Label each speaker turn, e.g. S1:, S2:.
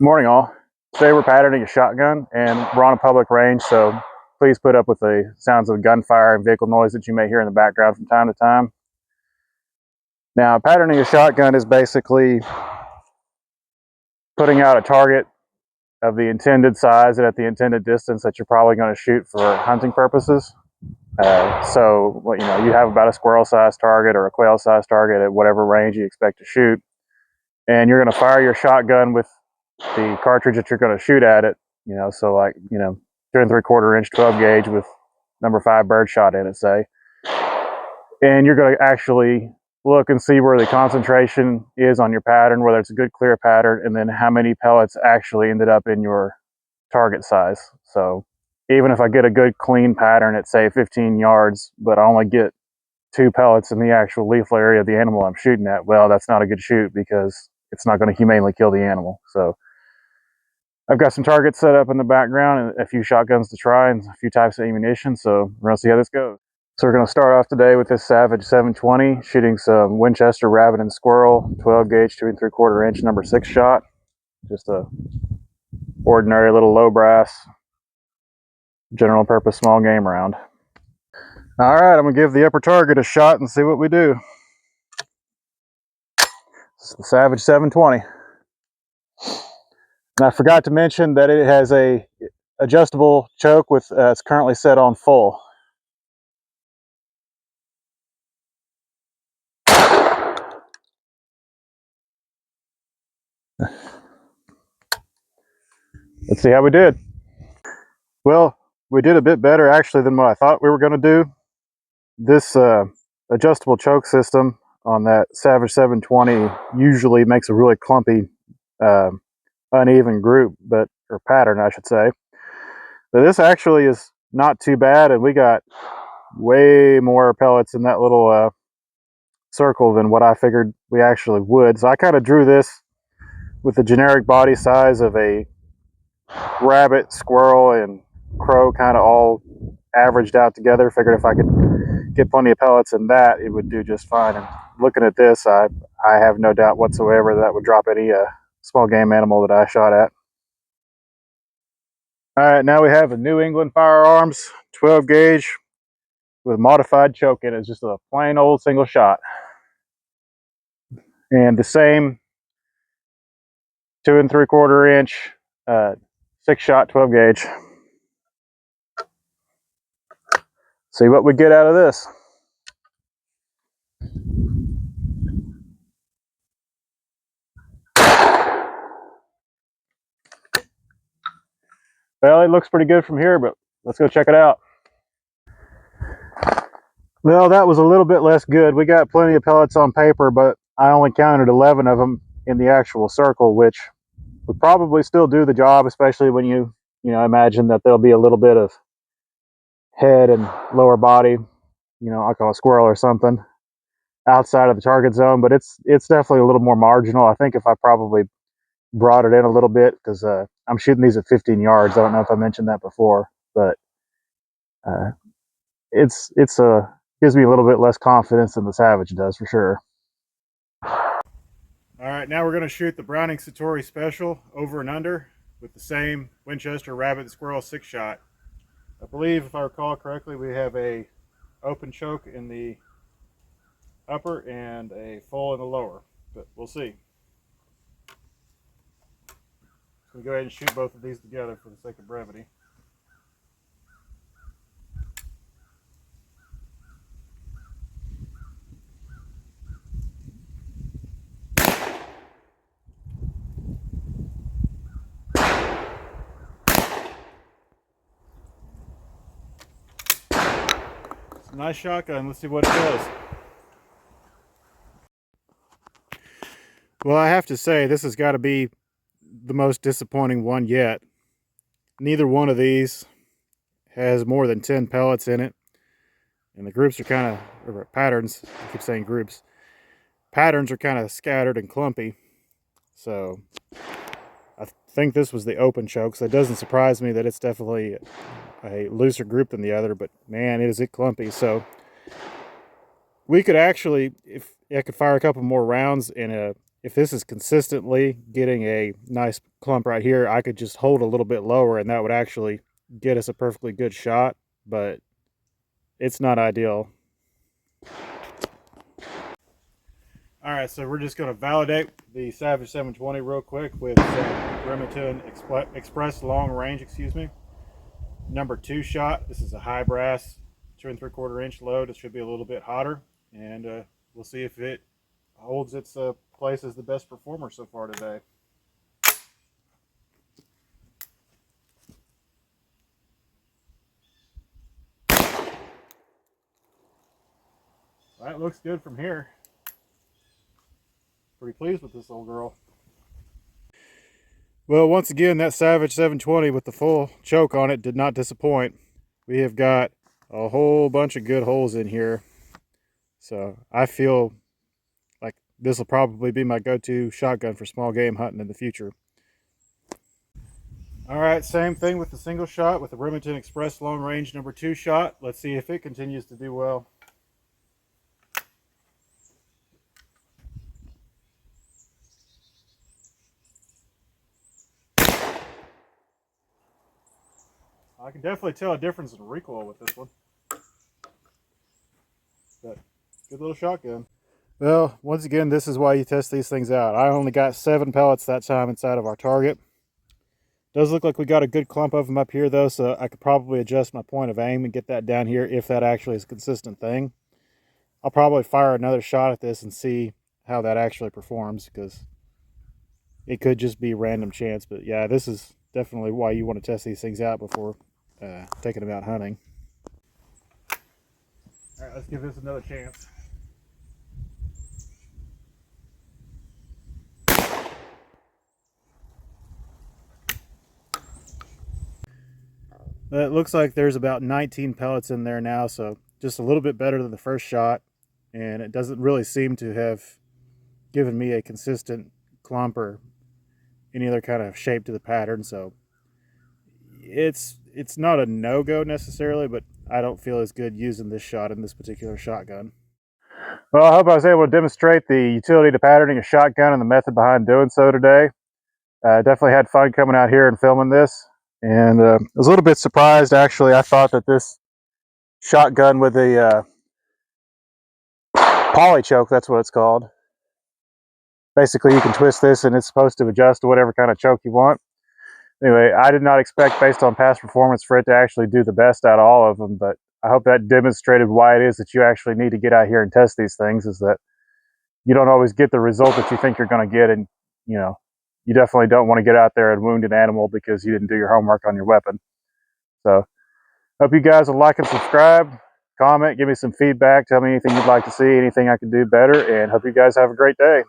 S1: Morning all. Today we're patterning a shotgun and we're on a public range, so please put up with the sounds of gunfire and vehicle noise that you may hear in the background from time to time. Now, patterning a shotgun is basically putting out a target of the intended size and at the intended distance that you're probably going to shoot for hunting purposes. So you have about a squirrel-sized target or a quail-sized target at whatever range you expect to shoot, and you're going to fire your shotgun with the cartridge that you're going to shoot at it. So 2 3/4 inch 12 gauge with number 5 birdshot in it, say, and you're going to actually look and see where the concentration is on your pattern, whether it's a good clear pattern, and then how many pellets actually ended up in your target size. So even if I get a good clean pattern at say 15 yards, but I only get 2 pellets in the actual lethal area of the animal I'm shooting at, well, that's not a good shoot because it's not going to humanely kill the animal. So I've got some targets set up in the background and a few shotguns to try and a few types of ammunition, so we're going to see how this goes. So we're going to start off today with this Savage 720, shooting some Winchester Rabbit and Squirrel 12 gauge 2 3/4 inch number 6 shot. Just a ordinary little low brass general purpose small game round. All right, I'm going to give the upper target a shot and see what we do. This is the Savage 720. And I forgot to mention that it has a adjustable choke with it's currently set on full. Let's see how we did. Well, we did a bit better actually than what I thought we were going to do. This adjustable choke system on that Savage 720 usually makes a really clumpy, uneven group, or pattern, I should say. But this actually is not too bad, and we got way more pellets in that little circle than what I figured we actually would. So I kind of drew this with the generic body size of a rabbit, squirrel, and crow kind of all averaged out together. Figured if I could get plenty of pellets in that, it would do just fine. And looking at this, I have no doubt whatsoever that would drop any small game animal that I shot at. All right, now we have a New England Firearms 12 gauge with modified choke in it. It's just a plain old single shot. And the same 2 3/4 inch 6 shot 12 gauge. See what we get out of this. Well, it looks pretty good from here, but let's go check it out. Well, that was a little bit less good. We got plenty of pellets on paper, but I only counted 11 of them in the actual circle, which would probably still do the job, especially when you imagine that there'll be a little bit of head and lower body, I call a squirrel or something, outside of the target zone. But it's definitely a little more marginal. I think if I probably brought it in a little bit, because I'm shooting these at 15 yards. I don't know if I mentioned that before, but it's gives me a little bit less confidence than the Savage does for sure. All right, now we're going to shoot the Browning Citori Special over and under with the same Winchester Rabbit and Squirrel 6 shot. I believe, if I recall correctly, we have a open choke in the upper and a full in the lower, but we'll see. So we'll go ahead and shoot both of these together for the sake of brevity. It's a nice shotgun. Let's see what it does. Well, I have to say, this has got to be the most disappointing one yet. Neither one of these has more than 10 pellets in it. And the groups are kind of, or patterns, I keep saying groups. Patterns are kind of scattered and clumpy. So I think this was the open choke. So it doesn't surprise me that it's definitely a looser group than the other. But man, is it clumpy. So we could actually, if I could fire a couple more rounds in if this is consistently getting a nice clump right here, I could just hold a little bit lower and that would actually get us a perfectly good shot, but it's not ideal. All right, so we're just going to validate the Savage 720 real quick with Remington Express long range, number 2 shot. This is a high brass 2 3/4 inch load. It should be a little bit hotter, and we'll see if it holds its place as the best performer so far today. That looks good from here. Pretty pleased with this old girl. Well, once again, that Savage 720 with the full choke on it did not disappoint. We have got a whole bunch of good holes in here. So I feel like this will probably be my go-to shotgun for small game hunting in the future. All right, same thing with the single shot with the Remington Express long range number 2 shot. Let's see if it continues to do well. I can definitely tell a difference in recoil with this one. But good little shotgun. Well, once again, this is why you test these things out. I only got 7 pellets that time inside of our target. Does look like we got a good clump of them up here though, so I could probably adjust my point of aim and get that down here if that actually is a consistent thing. I'll probably fire another shot at this and see how that actually performs, because it could just be random chance. But yeah, this is definitely why you want to test these things out before taking them out hunting. All right, let's give this another chance. It looks like there's about 19 pellets in there now, so just a little bit better than the first shot, and it doesn't really seem to have given me a consistent clump or any other kind of shape to the pattern. So it's not a no-go necessarily, but I don't feel as good using this shot in this particular shotgun. Well, I hope I was able to demonstrate the utility to patterning a shotgun and the method behind doing so today. Definitely had fun coming out here and filming this, and I was a little bit surprised actually. I thought that this shotgun with the poly choke, that's what it's called. Basically, you can twist this and it's supposed to adjust to whatever kind of choke you want. Anyway, I did not expect, based on past performance, for it to actually do the best out of all of them, but I hope that demonstrated why it is that you actually need to get out here and test these things, is that you don't always get the result that you think you're going to get, and you definitely don't want to get out there and wound an animal because you didn't do your homework on your weapon. So hope you guys will like and subscribe, comment, give me some feedback, tell me anything you'd like to see, anything I can do better, and hope you guys have a great day.